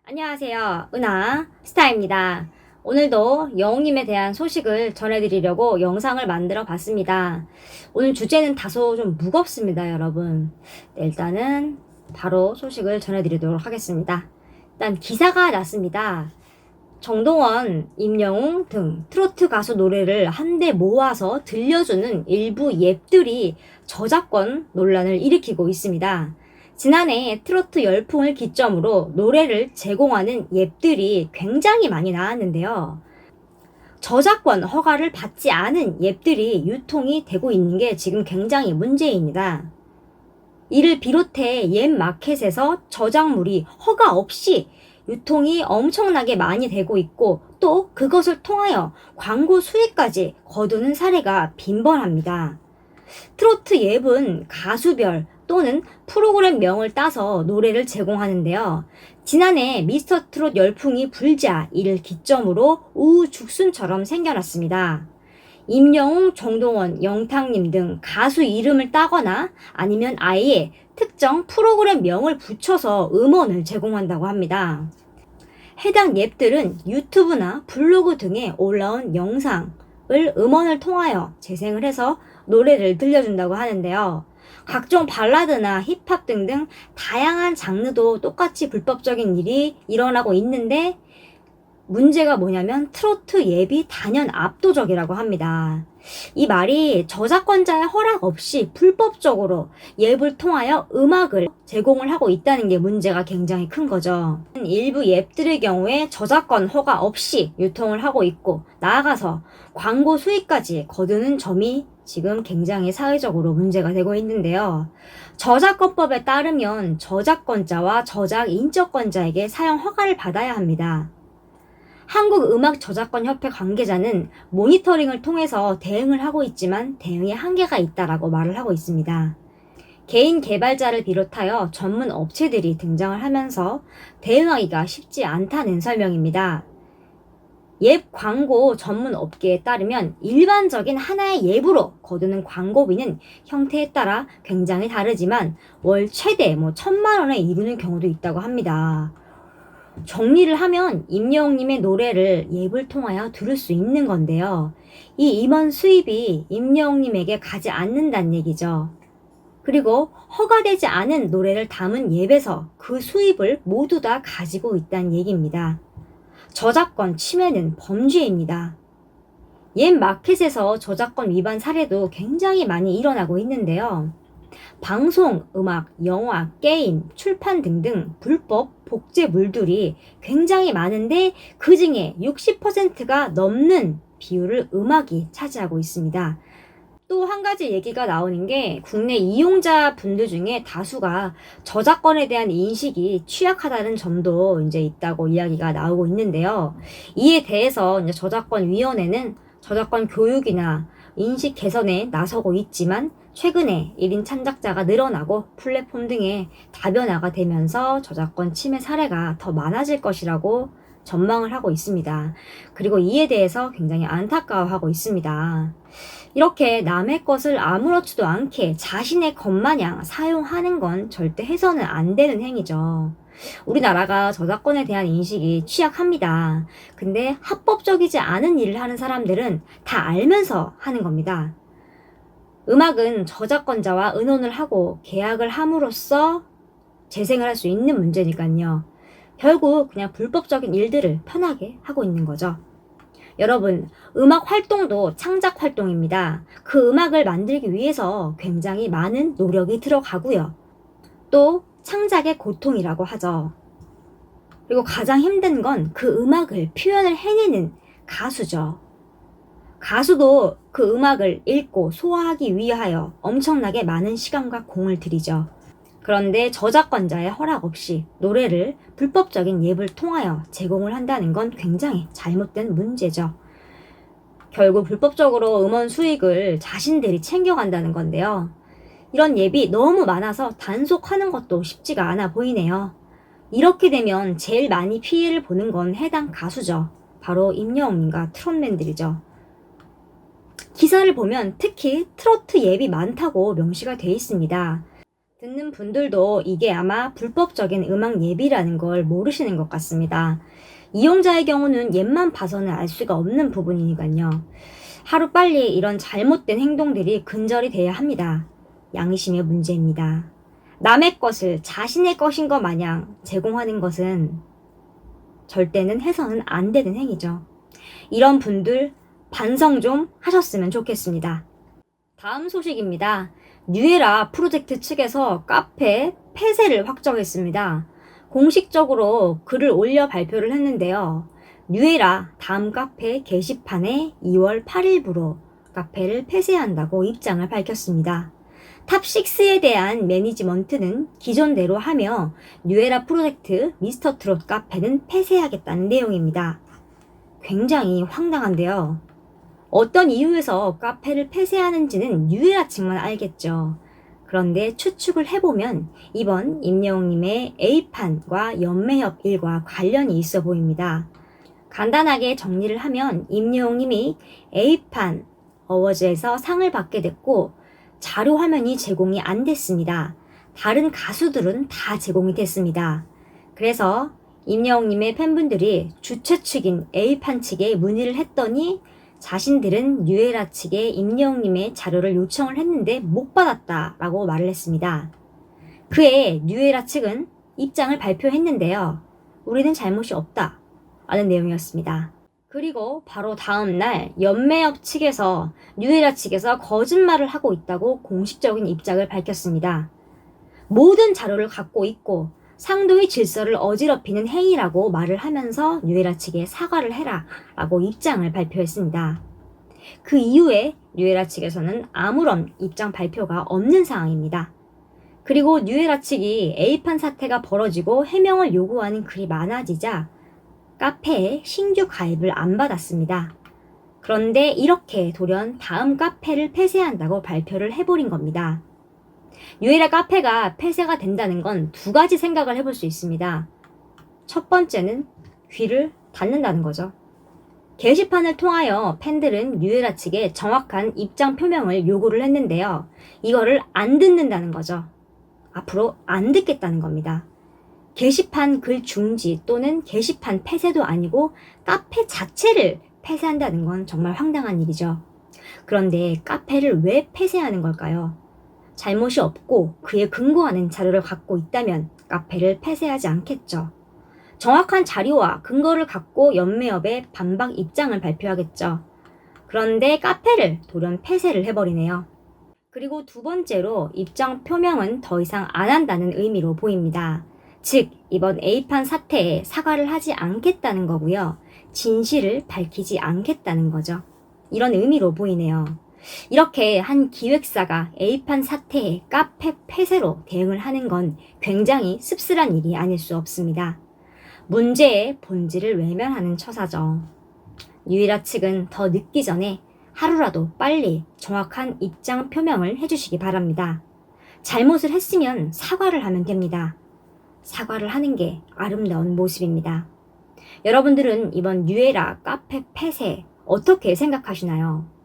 안녕하세요. 은하 스타입니다. 오늘도 영웅님에 대한 소식을 전해드리려고 영상을 만들어 봤습니다. 오늘 주제는 다소 좀 무겁습니다, 여러분. 네, 일단은 바로 소식을 전해드리도록 하겠습니다. 일단 기사가 났습니다. 정동원, 임영웅 등 트로트 가수 노래를 한데 모아서 들려주는 일부 앱들이 저작권 논란을 일으키고 있습니다. 지난해 트로트 열풍을 기점으로 노래를 제공하는 앱들이 굉장히 많이 나왔는데요. 저작권 허가를 받지 않은 앱들이 유통이 되고 있는 게 지금 굉장히 문제입니다. 이를 비롯해 앱 마켓에서 저작물이 허가 없이 유통이 엄청나게 많이 되고 있고 또 그것을 통하여 광고 수익까지 거두는 사례가 빈번합니다. 트로트 앱은 가수별 또는 프로그램명을 따서 노래를 제공하는데요. 지난해 미스터 트롯 열풍이 불자 이를 기점으로 우후죽순처럼 생겨났습니다. 임영웅, 정동원, 영탁님 등 가수 이름을 따거나 아니면 아예 특정 프로그램명을 붙여서 음원을 제공한다고 합니다. 해당 앱들은 유튜브나 블로그 등에 올라온 영상을 음원을 통하여 재생을 해서 노래를 들려준다고 하는데요. 각종 발라드나 힙합 등등 다양한 장르도 똑같이 불법적인 일이 일어나고 있는데 문제가 뭐냐면 트로트 앱이 단연 압도적이라고 합니다. 이 말이 저작권자의 허락 없이 불법적으로 앱을 통하여 음악을 제공을 하고 있다는 게 문제가 굉장히 큰 거죠. 일부 앱들의 경우에 저작권 허가 없이 유통을 하고 있고 나아가서 광고 수익까지 거두는 점이 지금 굉장히 사회적으로 문제가 되고 있는데요. 저작권법에 따르면 저작권자와 저작 인적권자에게 사용 허가를 받아야 합니다. 한국음악저작권협회 관계자는 모니터링을 통해서 대응을 하고 있지만 대응에 한계가 있다라고 말을 하고 있습니다. 개인 개발자를 비롯하여 전문 업체들이 등장을 하면서 대응하기가 쉽지 않다는 설명입니다. 앱 광고 전문 업계에 따르면 일반적인 하나의 앱으로 거두는 광고비는 형태에 따라 굉장히 다르지만 월 최대 1,000만 원에 이르는 경우도 있다고 합니다. 정리를 하면 임영웅님의 노래를 앱을 통하여 들을 수 있는 건데요. 이 임원 수입이 임영웅님에게 가지 않는다는 얘기죠. 그리고 허가되지 않은 노래를 담은 앱에서 그 수입을 모두 다 가지고 있다는 얘기입니다. 저작권 침해는 범죄입니다. 앱 마켓에서 저작권 위반 사례도 굉장히 많이 일어나고 있는데요. 방송, 음악, 영화, 게임, 출판 등등 불법 복제물들이 굉장히 많은데 그 중에 60%가 넘는 비율을 음악이 차지하고 있습니다. 또 한 가지 얘기가 나오는 게 국내 이용자 분들 중에 다수가 저작권에 대한 인식이 취약하다는 점도 이제 있다고 이야기가 나오고 있는데요. 이에 대해서 이제 저작권위원회는 저작권 교육이나 인식 개선에 나서고 있지만 최근에 1인 창작자가 늘어나고 플랫폼 등의 다변화가 되면서 저작권 침해 사례가 더 많아질 것이라고 전망을 하고 있습니다. 그리고 이에 대해서 굉장히 안타까워하고 있습니다. 이렇게 남의 것을 아무렇지도 않게 자신의 것마냥 사용하는 건 절대 해서는 안 되는 행위죠. 우리나라가 저작권에 대한 인식이 취약합니다. 근데 합법적이지 않은 일을 하는 사람들은 다 알면서 하는 겁니다. 음악은 저작권자와 의논을 하고 계약을 함으로써 재생을 할 수 있는 문제니까요. 결국 그냥 불법적인 일들을 편하게 하고 있는 거죠. 여러분, 음악 활동도 창작 활동입니다. 그 음악을 만들기 위해서 굉장히 많은 노력이 들어가고요. 또 창작의 고통이라고 하죠. 그리고 가장 힘든 건 그 음악을 표현을 해내는 가수죠. 가수도 그 음악을 읽고 소화하기 위하여 엄청나게 많은 시간과 공을 들이죠. 그런데 저작권자의 허락 없이 노래를 불법적인 앱을 통하여 제공을 한다는 건 굉장히 잘못된 문제죠. 결국 불법적으로 음원 수익을 자신들이 챙겨간다는 건데요. 이런 앱이 너무 많아서 단속하는 것도 쉽지가 않아 보이네요. 이렇게 되면 제일 많이 피해를 보는 건 해당 가수죠. 바로 임영웅과 트롯맨들이죠. 기사를 보면 특히 트로트 앱이 많다고 명시가 되어 있습니다. 듣는 분들도 이게 아마 불법적인 음악 예비라는 걸 모르시는 것 같습니다. 이용자의 경우는 옛만 봐서는 알 수가 없는 부분이니까요. 하루빨리 이런 잘못된 행동들이 근절이 돼야 합니다. 양심의 문제입니다. 남의 것을 자신의 것인 것 마냥 제공하는 것은 절대는 해서는 안 되는 행위죠. 이런 분들 반성 좀 하셨으면 좋겠습니다. 다음 소식입니다. 뉴에라 프로젝트 측에서 카페 폐쇄를 확정했습니다. 공식적으로 글을 올려 발표를 했는데요. 뉴에라 다음 카페 게시판에 2월 8일부로 카페를 폐쇄한다고 입장을 밝혔습니다. 탑6에 대한 매니지먼트는 기존대로 하며 뉴에라 프로젝트 미스터 트롯 카페는 폐쇄하겠다는 내용입니다. 굉장히 황당한데요. 어떤 이유에서 카페를 폐쇄하는지는 뉴에라 측만 알겠죠. 그런데 추측을 해보면 이번 임영웅님의 A판과 연매협 일과 관련이 있어 보입니다. 간단하게 정리를 하면 임영웅님이 A판 어워즈에서 상을 받게 됐고 자료 화면이 제공이 안 됐습니다. 다른 가수들은 다 제공이 됐습니다. 그래서 임영웅님의 팬분들이 주최 측인 A판 측에 문의를 했더니 자신들은 뉴에라 측에 임영웅님의 자료를 요청을 했는데 못 받았다라고 말을 했습니다. 그에 뉴에라 측은 입장을 발표했는데요. 우리는 잘못이 없다 라는 내용이었습니다. 그리고 바로 다음날 연매업 측에서 뉴에라 측에서 거짓말을 하고 있다고 공식적인 입장을 밝혔습니다. 모든 자료를 갖고 있고 상도의 질서를 어지럽히는 행위라고 말을 하면서 뉴에라 측에 사과를 해라 라고 입장을 발표했습니다. 그 이후에 뉴에라 측에서는 아무런 입장 발표가 없는 상황입니다. 그리고 뉴에라 측이 A판 사태가 벌어지고 해명을 요구하는 글이 많아지자 카페에 신규 가입을 안 받았습니다. 그런데 이렇게 돌연 다음 카페를 폐쇄한다고 발표를 해버린 겁니다. 뉴에라 카페가 폐쇄가 된다는 건 두 가지 생각을 해볼 수 있습니다. 첫 번째는 귀를 닫는다는 거죠. 게시판을 통하여 팬들은 뉴에라 측에 정확한 입장 표명을 요구를 했는데요. 이거를 안 듣는다는 거죠. 앞으로 안 듣겠다는 겁니다. 게시판 글 중지 또는 게시판 폐쇄도 아니고 카페 자체를 폐쇄한다는 건 정말 황당한 일이죠. 그런데 카페를 왜 폐쇄하는 걸까요? 잘못이 없고 그에 근거하는 자료를 갖고 있다면 카페를 폐쇄하지 않겠죠. 정확한 자료와 근거를 갖고 연매업에 반박 입장을 발표하겠죠. 그런데 카페를 돌연 폐쇄를 해버리네요. 그리고 두 번째로 입장 표명은 더 이상 안 한다는 의미로 보입니다. 즉 이번 A판 사태에 사과를 하지 않겠다는 거고요. 진실을 밝히지 않겠다는 거죠. 이런 의미로 보이네요. 이렇게 한 기획사가 A판 사태에 카페 폐쇄로 대응을 하는 건 굉장히 씁쓸한 일이 아닐 수 없습니다. 문제의 본질을 외면하는 처사죠. 뉴에라 측은 더 늦기 전에 하루라도 빨리 정확한 입장 표명을 해주시기 바랍니다. 잘못을 했으면 사과를 하면 됩니다. 사과를 하는 게 아름다운 모습입니다. 여러분들은 이번 뉴에라 카페 폐쇄 어떻게 생각하시나요?